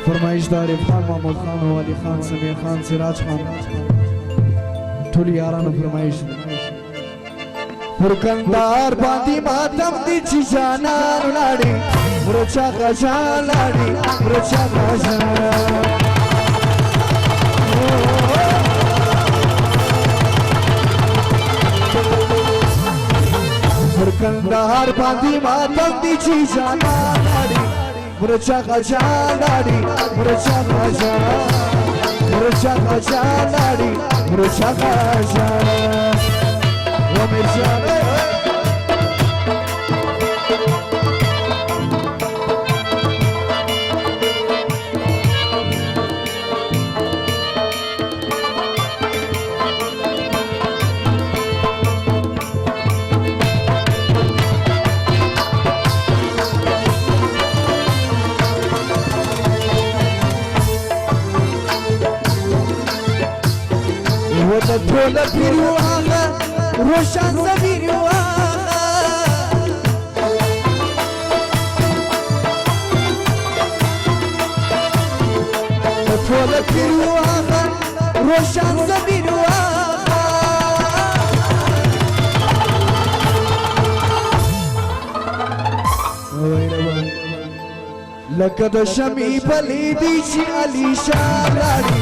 فرمایش د عارف خان محمود خان والی خان سمیر خان سراج خان ټول یارانو فرمایش پر کندهار باندې ماتم دي چې جانان لاړې ورچا غجان لاړې ورچا غجان پر کندهار باندې ماتم دي چې جانان لاړې ورچا غجان لاړې ورچا غجان ورچا غجان لاړې ورچا غجان ومرجانه وتطول برواها روشان زمير واها تطول برواها روشان زمير واها لقد شمي بليدي شي علي شالاري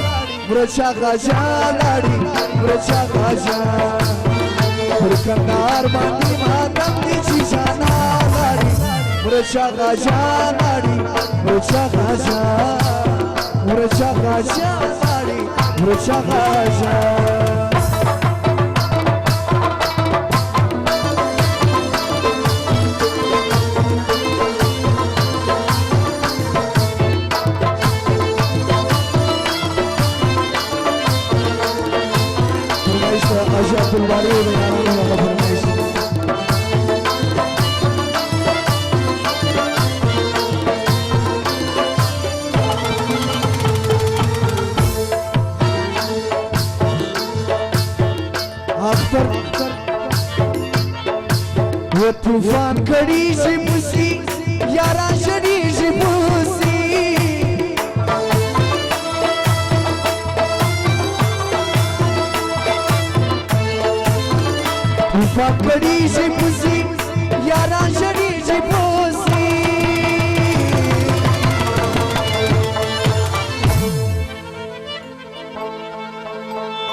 ورچا غجان لاړې ورچا غجان پر کندهار باندې ماتم دي چې جانان لاړې ورچا غجان لاړې ورچا غجان ورچا غجان لاړې ورچا غجان عجب البريد يا رب فرميش اختر وطوفان کڑی سی موسی یارا شری سی موسی پکڑی سی پوسی یاران شری سی پوسی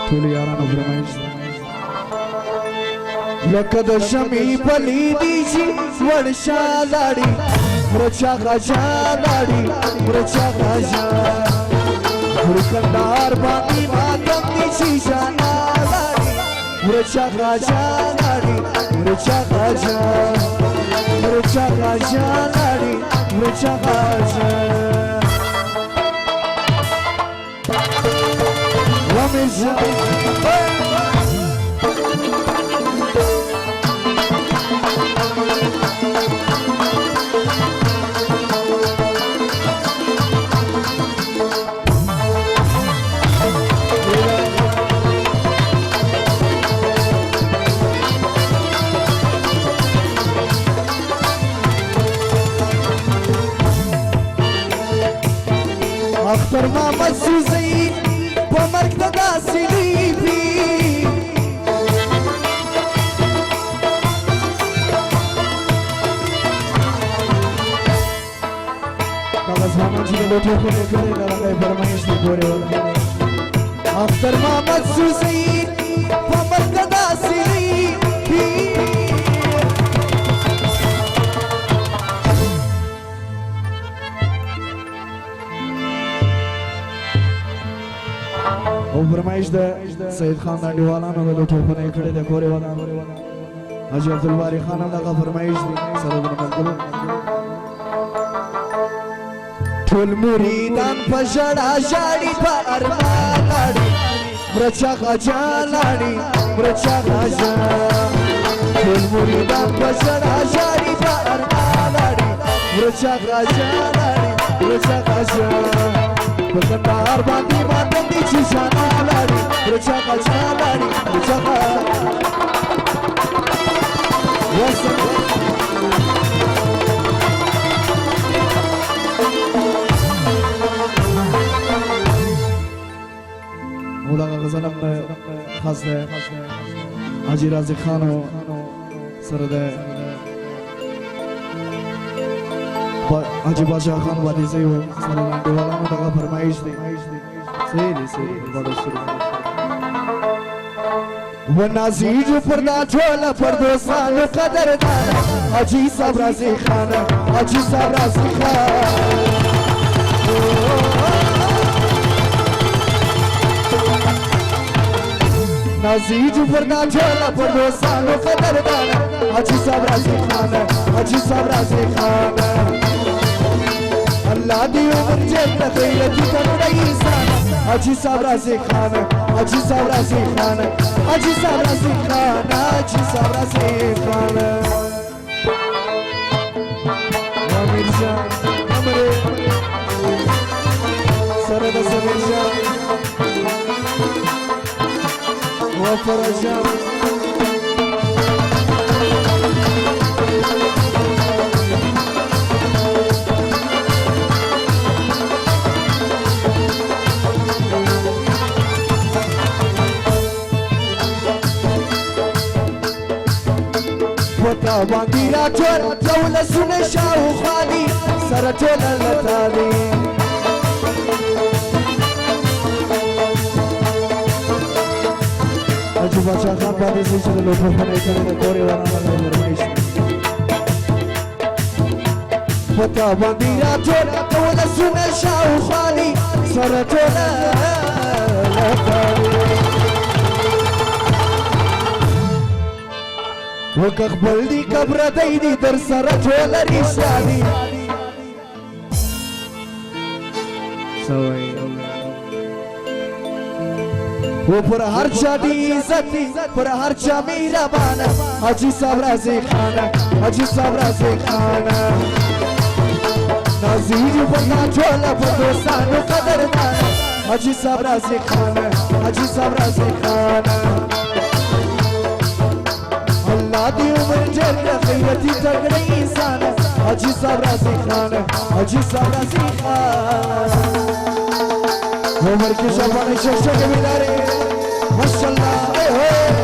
ټول یارانو فرمایش لکه د شمعې پلیدي چې ورشا لاړې ورچا غجان لاړې ورچا غجان پر کندهار باندې ماتم دي چې جانان لاړې ورچا غجان لاړې ورچا غجان ورچا غجان لاړې ورچا غجان اختر محمد سوزی په مرګ ته داسې لیپي کاغذ محمد چې د لوټو په کړی دا هغه فرمایش دی ګورې ولا اختر محمد سوزی په مرګ ته داسې لیپي او فرمایش د سید خان ناډیوالانو د لوټو په نه کړی د ګورې ولا حاجی عبدالباری خان هغه فرمایش دی سره د ملګرو ټول مریدان په ژړا ژاړي په ارمان لاړې ورچا غجان لاړې ورچا غجان ټول مریدان په ژړا ژاړي په ارمان لاړې ورچا غجان لاړې ورچا غجان په کندهار باندې ماتم دي چې جانان لاړې ورچا غجان لاړې ورچا غجان غزلم خاص ده حاجی رازی خانو سر ده حاجی بادشاہ خان والی زیو سر لانڈو والا نو دغا فرمائش دی سیلی بڑا شروع و نازیج پردا ټوله پر دوستانو قدردان حاجی صاحب رازی خان حاجی صاحب رازی خان نازیج پردا ټوله پر دوستانو قدردان حاجی صاحب رازی خان حاجی صاحب رازی خان اللہ دی عمر جیب خیرتی کرنے انسان حاجی صاحب رازی خان حاجی صاحب رازی خان حاجی صاحب رازی خان حاجی صاحب رازی خان امیر جان امرے سرد سمیر جان وفر جان وتا باندې را ټول ټول سونه شاو خالي سره ټول لتالي اجو بچا خان باندې چې له لوټو باندې کړه کورې ورانه ورمایش وتا باندې را ټول ټول سونه شاو خالي سره ټول لتالي وکخبل دی قبر دی دی در سر ټول ریشانی سوي و پر هر چا دی عزت پر هر چا مهربان حاجی صاحب رازی خان حاجی صاحب رازی خان نازیج پردا ټول پر دوستانو قدردان حاجی صاحب رازی خان حاجی صاحب رازی خان دی عمر جل خیرتی تگڑی انسان حاجی صاحب رازی خان حاجی صاحب رازی خان عمر کی شبان شخص کے بیدارے ماشاءاللہ اے ہو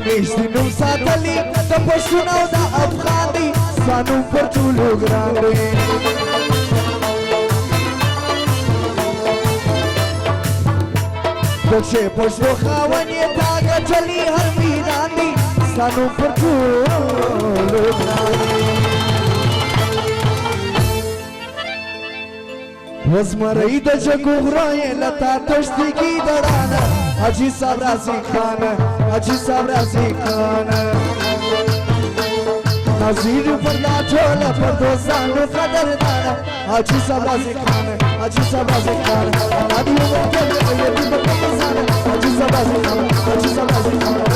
میشتینم ساتلی دا پشتون او دا افغان دی سانو پر ټولو ګران دی دکشه پشتو خاون یې دا ګټلي هر میدان دی سانو پر ټولو ګران دی وزمرئی دا جگو غرائے لتا تشتی کی دڑانا حاجی صاحب رازی خان حاجی صاحب رازی خان نظیر پردا ټول پر دوستانو قدردان حاجی صاحب رازی خان حاجی صاحب رازی خان حاجی صاحب رازی خان حاجی صاحب رازی خان